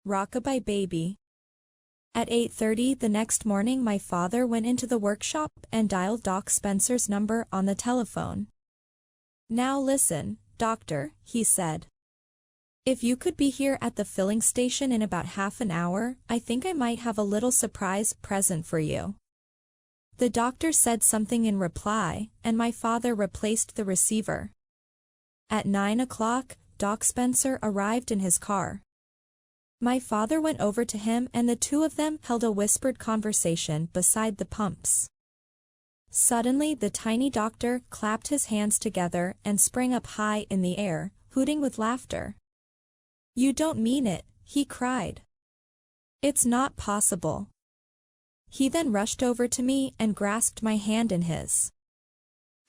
Rockabye Baby. At 8:30 the next morning my father went into the workshop and dialed Doc Spencer's number on the telephone. "Now listen, doctor," he said. "If you could be here at the filling station in about half an hour, I think I might have a little surprise present for you." The doctor said something in reply, and my father replaced the receiver. At 9 o'clock, Doc Spencer arrived in his car. My father went over to him and the two of them held a whispered conversation beside the pumps. Suddenly the tiny doctor clapped his hands together and sprang up high in the air, hooting with laughter. "You don't mean it," he cried. "It's not possible." He then rushed over to me and grasped my hand in his.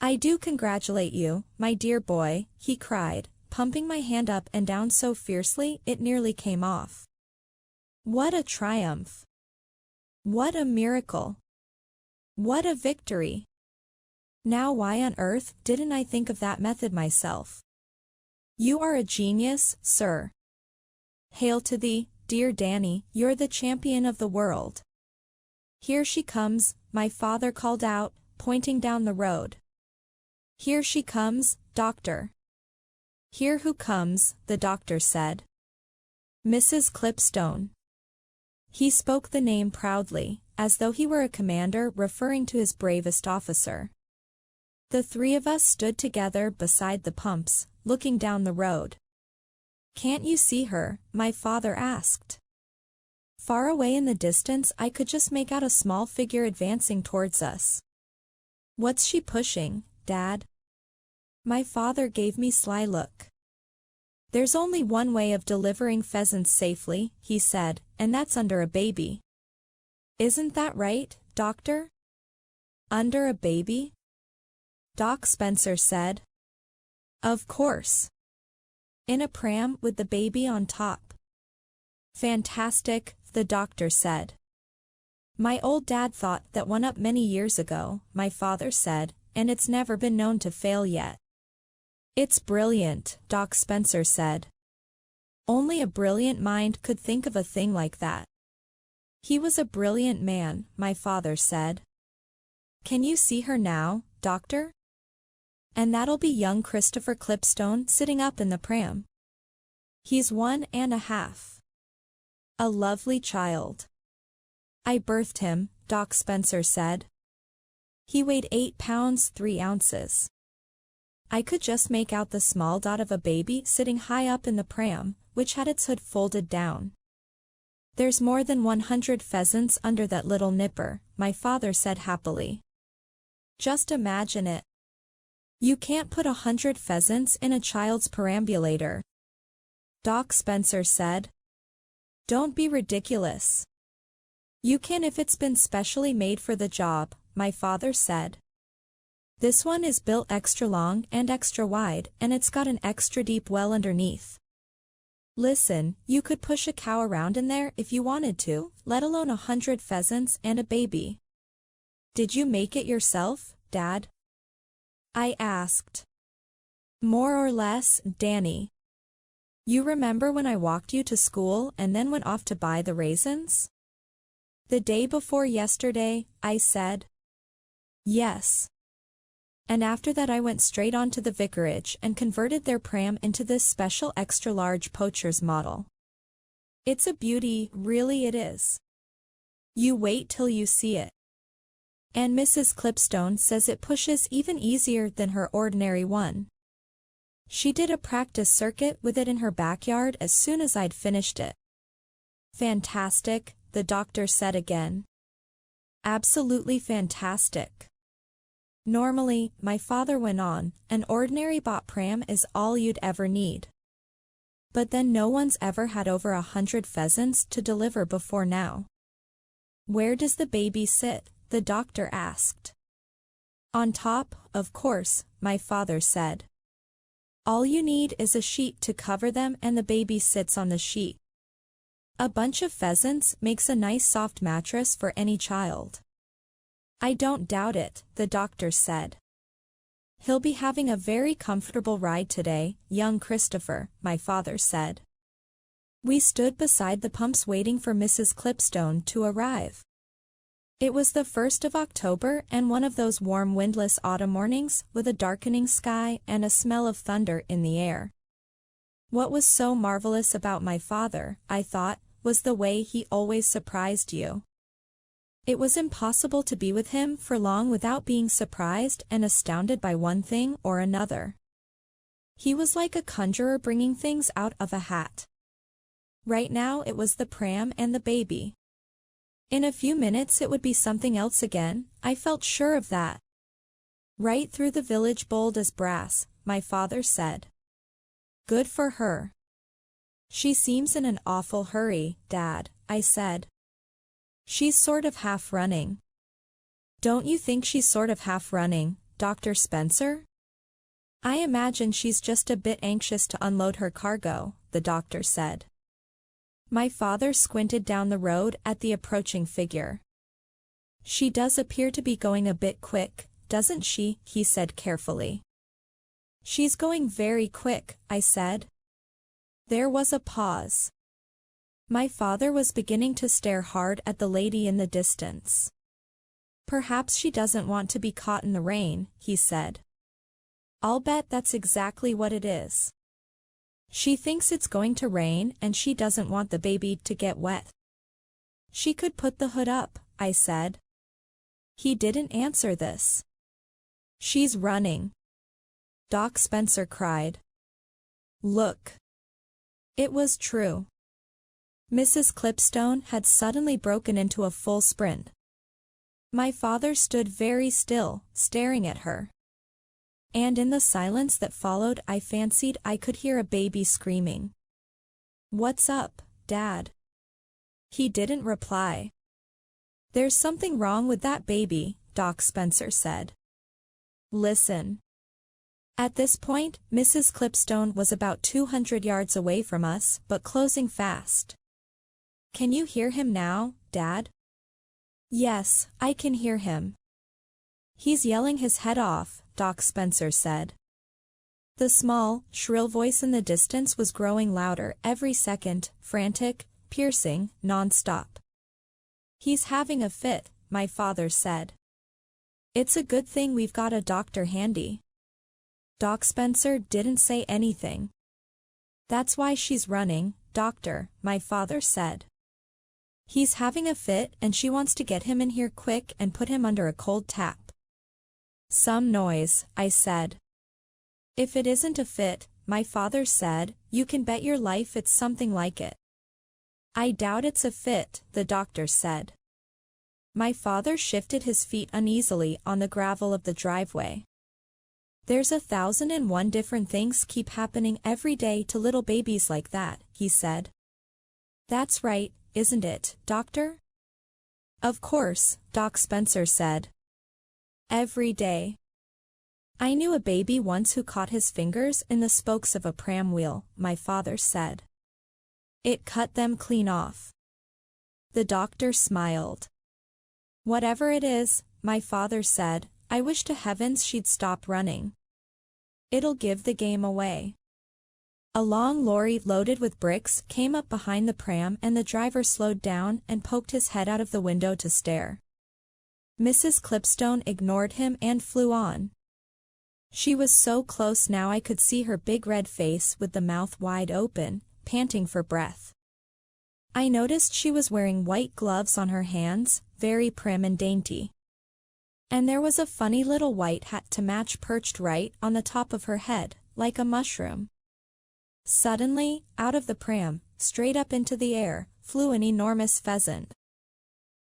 "I do congratulate you, my dear boy," he cried, pumping my hand up and down so fiercely it nearly came off. What a triumph! What a miracle! What a victory! Now why on earth didn't I think of that method myself? You are a genius, sir. Hail to thee, dear Danny, you're the champion of the world. Here she comes, my father called out, pointing down the road. Here she comes, doctor. Here who comes, the doctor said. Mrs. Clipstone. He spoke the name proudly, as though he were a commander referring to his bravest officer. The three of us stood together beside the pumps, looking down the road. "Can't you see her?" my father asked. Far away in the distance I could just make out a small figure advancing towards us. "What's she pushing, Dad?" My father gave me a sly look. "There's only one way of delivering pheasants safely," he said, "and that's under a baby." "Isn't that right, doctor?" "Under a baby?" Doc Spencer said. "Of course. In a pram with the baby on top." "Fantastic," the doctor said. "My old dad thought that one up many years ago," my father said, "and it's never been known to fail yet." "It's brilliant," Doc Spencer said. "Only a brilliant mind could think of a thing like that." "He was a brilliant man," my father said. "Can you see her now, doctor? And that'll be young Christopher Clipstone sitting up in the pram. He's 1.5. A lovely child. I birthed him," Doc Spencer said. "He weighed 8 pounds 3 ounces. I could just make out the small dot of a baby sitting high up in the pram, which had its hood folded down. There's more than 100 pheasants under that little nipper," my father said happily. "Just imagine it. You can't put 100 pheasants in a child's perambulator." Doc Spencer said. "Don't be ridiculous." "You can if it's been specially made for the job," my father said. "This one is built extra long and extra wide, and it's got an extra deep well underneath. Listen, you could push a cow around in there if you wanted to, let alone 100 pheasants and a baby." "Did you make it yourself, Dad?" I asked. "More or less, Danny. You remember when I walked you to school and then went off to buy the raisins?" "The day before yesterday," I said. "Yes. And after that I went straight on to the vicarage and converted their pram into this special extra-large poacher's model. It's a beauty, really it is. You wait till you see it. And Mrs. Clipstone says it pushes even easier than her ordinary one. She did a practice circuit with it in her backyard as soon as I'd finished it." "Fantastic," the doctor said again. "Absolutely fantastic. Normally," my father went on, "an ordinary bought pram is all you'd ever need. But then no one's ever had over 100 pheasants to deliver before now." "Where does the baby sit?" the doctor asked. "On top, of course," my father said. "All you need is a sheet to cover them and the baby sits on the sheet. A bunch of pheasants makes a nice soft mattress for any child." "I don't doubt it," the doctor said. "He'll be having a very comfortable ride today, young Christopher," my father said. We stood beside the pumps waiting for Mrs. Clipstone to arrive. It was the 1st of October and one of those warm windless autumn mornings with a darkening sky and a smell of thunder in the air. What was so marvelous about my father, I thought, was the way he always surprised you. It was impossible to be with him for long without being surprised and astounded by one thing or another. He was like a conjurer bringing things out of a hat. Right now it was the pram and the baby. In a few minutes it would be something else again, I felt sure of that. Right through the village bold as brass, my father said. Good for her. She seems in an awful hurry, Dad, I said. She's sort of half running. Don't you think she's sort of half running, Dr. Spencer? I imagine she's just a bit anxious to unload her cargo, the doctor said. My father squinted down the road at the approaching figure. She does appear to be going a bit quick, doesn't she? He said carefully. She's going very quick, I said. There was a pause. My father was beginning to stare hard at the lady in the distance. Perhaps she doesn't want to be caught in the rain, he said. I'll bet that's exactly what it is. She thinks it's going to rain and she doesn't want the baby to get wet. She could put the hood up, I said. He didn't answer this. She's running. Doc Spencer cried. Look. It was true. Mrs. Clipstone had suddenly broken into a full sprint. My father stood very still, staring at her. And in the silence that followed I fancied I could hear a baby screaming. What's up, Dad? He didn't reply. There's something wrong with that baby, Doc Spencer said. Listen. At this point, Mrs. Clipstone was about 200 yards away from us, but closing fast. Can you hear him now, Dad? Yes, I can hear him. He's yelling his head off, Doc Spencer said. The small, shrill voice in the distance was growing louder every second, frantic, piercing, non-stop. He's having a fit, my father said. It's a good thing we've got a doctor handy. Doc Spencer didn't say anything. That's why she's running, doctor, my father said. He's having a fit and she wants to get him in here quick and put him under a cold tap. Some noise, I said. If it isn't a fit, my father said, you can bet your life it's something like it. I doubt it's a fit, the doctor said. My father shifted his feet uneasily on the gravel of the driveway. There's 1,001 different things keep happening every day to little babies like that, he said. That's right, isn't it, doctor? Of course, Doc Spencer said. Every day. I knew a baby once who caught his fingers in the spokes of a pram wheel, my father said. It cut them clean off. The doctor smiled. Whatever it is, my father said, I wish to heavens she'd stop running. It'll give the game away. A long lorry loaded with bricks came up behind the pram and the driver slowed down and poked his head out of the window to stare. Mrs. Clipstone ignored him and flew on. She was so close now I could see her big red face with the mouth wide open, panting for breath. I noticed she was wearing white gloves on her hands, very prim and dainty. And there was a funny little white hat to match perched right on the top of her head, like a mushroom. Suddenly, out of the pram, straight up into the air, flew an enormous pheasant.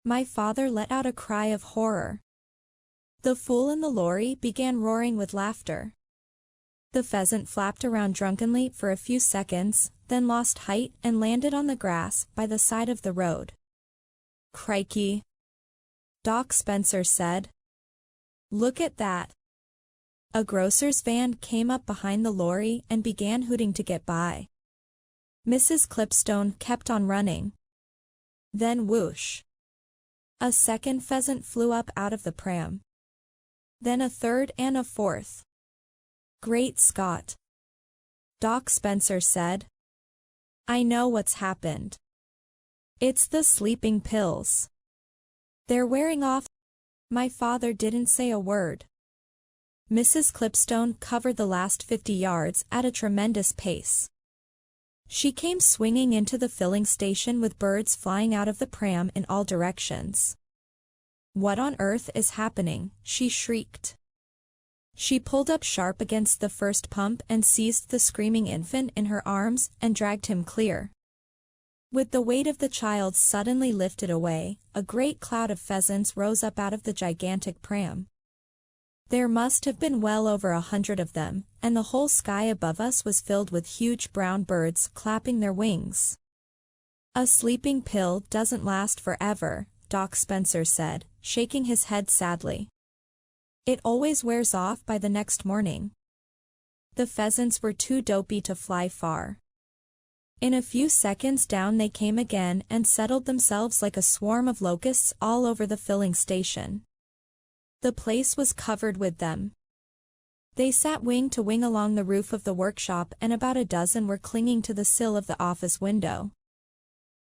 My father let out a cry of horror. The fool in the lorry began roaring with laughter. The pheasant flapped around drunkenly for a few seconds, then lost height and landed on the grass by the side of the road. Crikey! Doc Spencer said. Look at that. A grocer's van came up behind the lorry and began hooting to get by. Mrs. Clipstone kept on running. Then whoosh. A second pheasant flew up out of the pram. Then a third and a fourth. Great Scott! Doc Spencer said. I know what's happened. It's the sleeping pills. They're wearing off. My father didn't say a word. Mrs. Clipstone covered the last 50 yards at a tremendous pace. She came swinging into the filling station with birds flying out of the pram in all directions. "What on earth is happening?" she shrieked. She pulled up sharp against the first pump and seized the screaming infant in her arms and dragged him clear. With the weight of the child suddenly lifted away, a great cloud of pheasants rose up out of the gigantic pram. There must have been well over 100 of them, and the whole sky above us was filled with huge brown birds clapping their wings. "A sleeping pill doesn't last forever," Doc Spencer said, shaking his head sadly. "It always wears off by the next morning." The pheasants were too dopey to fly far. In a few seconds down they came again and settled themselves like a swarm of locusts all over the filling station. The place was covered with them. They sat wing to wing along the roof of the workshop, and about a dozen were clinging to the sill of the office window.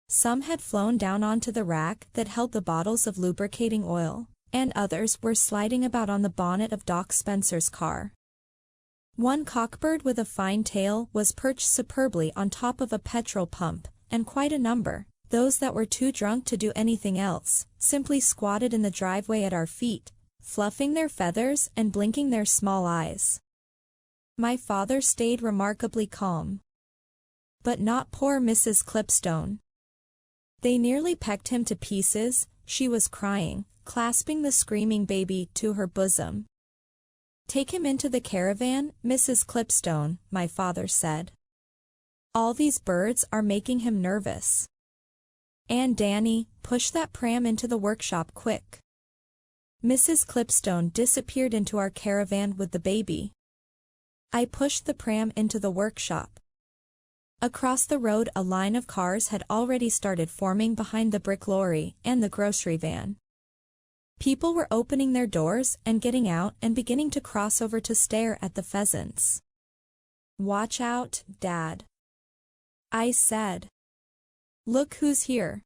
Some had flown down onto the rack that held the bottles of lubricating oil, and others were sliding about on the bonnet of Doc Spencer's car. One cockbird with a fine tail was perched superbly on top of a petrol pump, and quite a number, those that were too drunk to do anything else, simply squatted in the driveway at our feet, fluffing their feathers and blinking their small eyes. My father stayed remarkably calm. But not poor Mrs. Clipstone. They nearly pecked him to pieces. She was crying, clasping the screaming baby to her bosom. "Take him into the caravan, Mrs. Clipstone," my father said. "All these birds are making him nervous. And Danny, push that pram into the workshop quick." Mrs. Clipstone disappeared into our caravan with the baby. I pushed the pram into the workshop. Across the road a line of cars had already started forming behind the brick lorry and the grocery van. People were opening their doors and getting out and beginning to cross over to stare at the pheasants. "Watch out, Dad," I said. "Look who's here."